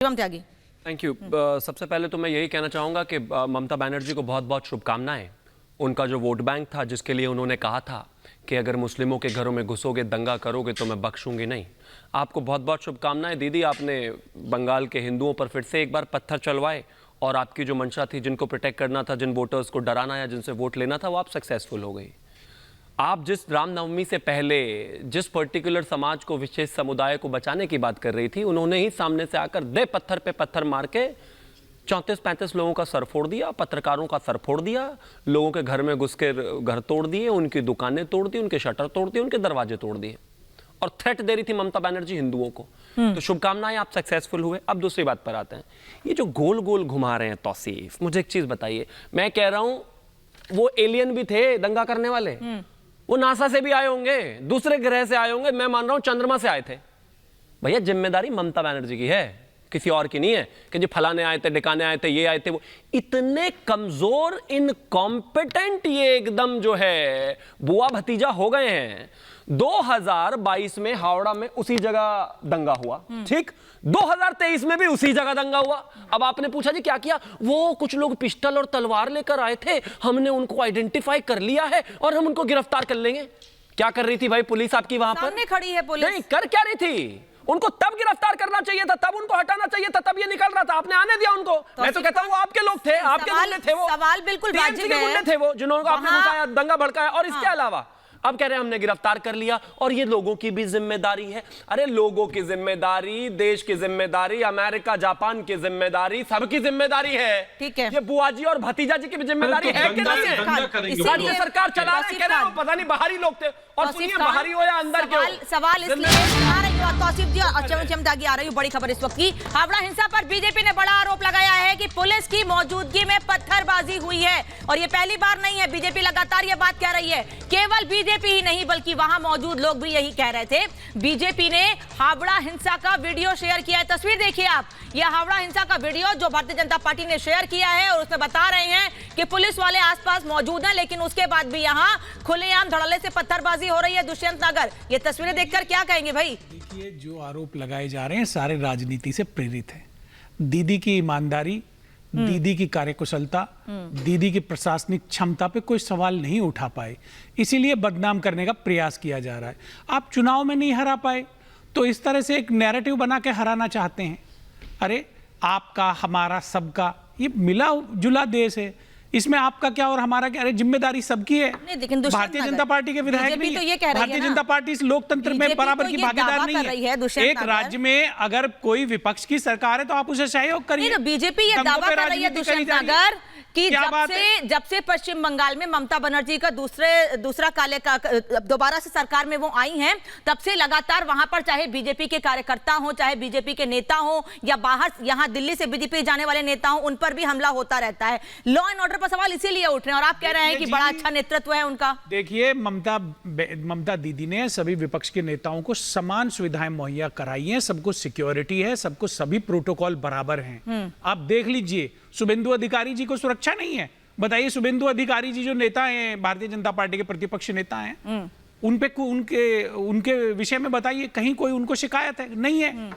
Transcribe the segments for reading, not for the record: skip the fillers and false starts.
Tyagi. Thank you. सबसे पहले तो मैं यही कहना चाहूँगा कि ममता बनर्जी को बहुत बहुत शुभकामनाएं। उनका जो वोट बैंक था, जिसके लिए उन्होंने कहा था कि अगर मुस्लिमों के घरों में घुसोगे, दंगा करोगे तो मैं बख्शूंगी नहीं, आपको बहुत बहुत शुभकामनाएं दीदी। आपने बंगाल के हिंदुओं पर फिर से एक बार पत्थर चलवाए और आपकी जो मंशा थी, जिनको प्रोटेक्ट करना था, जिन वोटर्स को डराना या जिनसे वोट लेना था, वो आप सक्सेसफुल हो गई। आप जिस रामनवमी से पहले जिस पर्टिकुलर समाज को, विशेष समुदाय को बचाने की बात कर रही थी, उन्होंने ही सामने से आकर दे पत्थर पे पत्थर मार के 34-35 लोगों का सर फोड़ दिया, पत्रकारों का सर फोड़ दिया, लोगों के घर में घुस के घर तोड़ दिए, उनकी दुकानें तोड़ दी, उनके शटर तोड़ दिए, उनके दरवाजे तोड़ दिए और थ्रेट दे रही थी ममता बनर्जी हिंदुओं को। तो शुभकामनाएं, आप सक्सेसफुल हुए। अब दूसरी बात पर आते हैं। ये जो गोल गोल घुमा रहे हैं तौसीफ, मुझे एक चीज बताइए। मैं कह रहा हूं वो एलियन भी थे दंगा करने वाले, वो नासा से भी आए होंगे, दूसरे ग्रह से आए होंगे, मैं मान रहा हूं चंद्रमा से आए थे। भैया जिम्मेदारी ममता बनर्जी की है, किसी और की नहीं है कि जी फलाने आए थे, ढिकाने आए थे, ये आए थे, वो। इतने कमजोर, इनकॉम्पिटेंट ये एकदम जो है बुआ भतीजा हो गए हैं। 2022 में हावड़ा में उसी जगह दंगा हुआ, ठीक। 2023 में भी उसी जगह दंगा हुआ। अब आपने पूछा जी क्या किया? वो कुछ लोग पिस्टल और तलवार लेकर आए थे, हमने उनको आइडेंटिफाई कर लिया है और हम उनको गिरफ्तार कर लेंगे। क्या कर रही थी भाई पुलिस आपकी वहां पर? सामने खड़ी है पुलिस। नहीं, कर क्या रही थी? उनको तब गिरफ्तार करना चाहिए था, तब उनको हटाना चाहिए था, तब ये निकल रहा था। आपने आने दिया उनको। मैं तो कहता हूं वो आपके लोग थे, आपके गुंडे थे वो। सवाल बिल्कुल वाजिब है। गुंडे थे वो जिन्होंने आपने घुसाया, दंगा भड़काया। और इसके अलावा अब कह रहे हैं हमने गिरफ्तार कर लिया और ये लोगों की भी जिम्मेदारी है। अरे लोगों की जिम्मेदारी, देश की जिम्मेदारी, अमेरिका जापान की जिम्मेदारी, सबकी जिम्मेदारी है। ठीक है। ये बुआ जी और भतीजा जी की भी जिम्मेदारी है कि नहीं है? राज्य सरकार चला रहे, कह रहे हैं पता नहीं बाहरी लोग थे। और सुनिए, बाहरी हो या अंदर के हो, सवाल इसलिए आ रही हो तौसीफ जी और चमदागी आ रही हो। बड़ी खबर इस वक्त की, हावड़ा हिंसा पर बीजेपी ने बड़ा आरोप लगाया है कि पुलिस की मौजूदगी में पत्थरबाजी हुई है। और ये पहली बार नहीं है, बीजेपी लगातार ये बात कह रही है। केवल बीजेपी ही नहीं बल्कि वहां मौजूद लोग भी यही कह रहे थे। बीजेपी ने हावड़ा हिंसा का वीडियो शेयर किया है। तस्वीर देखिए आप, यह हावड़ा हिंसा का वीडियो जो भारतीय जनता पार्टी ने शेयर किया है और उसमें बता रहे हैं कि पुलिस वाले आसपास मौजूद हैं, लेकिन उसके बाद भी यहां खुलेआम धड़ल्ले से पत्थरबाजी हो रही है दुष्यंत नगर। ये तस्वीरें देखकर क्या कहेंगे भाई? देखिए, जो आरोप लगाए जा रहे हैं सारे राजनीति से प्रेरित है। दीदी की ईमानदारी, दीदी की कार्यकुशलता, दीदी की प्रशासनिक क्षमता पे कोई सवाल नहीं उठा पाए, इसीलिए बदनाम करने का प्रयास किया जा रहा है। आप चुनाव में नहीं हरा पाए तो इस तरह से एक नैरेटिव बना के हराना चाहते हैं। अरे आपका, हमारा, सबका ये मिला जुला देश है, इसमें आपका क्या और हमारा क्या? अरे जिम्मेदारी सबकी है। भारतीय जनता पार्टी के विधायक नहीं है, भारतीय जनता पार्टी इस लोकतंत्र में बराबर की भागीदार नहीं है। एक राज्य में अगर कोई विपक्ष की सरकार है तो आप उसे सहयोग करिए। बीजेपी ये दावा कर रही है दुष्यंत नगर कि जब से पश्चिम बंगाल में ममता बनर्जी का दूसरा काले का दोबारा से सरकार में वो आई हैं, तब से लगातार वहां पर चाहे बीजेपी के कार्यकर्ता हो, चाहे बीजेपी के नेता हो या बाहर यहां दिल्ली से बीजेपी जाने वाले नेता हो, उन पर भी हमला होता रहता है। लॉ एंड ऑर्डर पर सवाल इसीलिए उठ रहे हैं और आप कह रहे हैं कि बड़ा अच्छा नेतृत्व है उनका। देखिए, ममता दीदी ने सभी विपक्ष के नेताओं को समान सुविधाएं मुहैया कराई हैं, सबको सिक्योरिटी है, सबको सभी प्रोटोकॉल बराबर हैं। आप देख लीजिए, शुभेंदु अधिकारी जी को सुरक्षा नहीं है। बताइए, शुभेंदु अधिकारी जी जो नेता हैं, भारतीय जनता पार्टी के प्रतिपक्ष नेता हैं, उन पे उनके विषय में बताइए कहीं कोई उनको शिकायत है? नहीं है।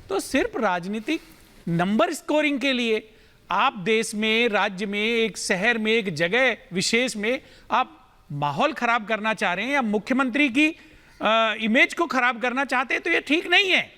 तो सिर्फ राजनीतिक नंबर स्कोरिंग के लिए आप देश में, राज्य में, एक शहर में, एक जगह विशेष में आप माहौल खराब करना चाह रहे हैं या मुख्यमंत्री की इमेज को खराब करना चाहते हैं, तो ये ठीक नहीं है।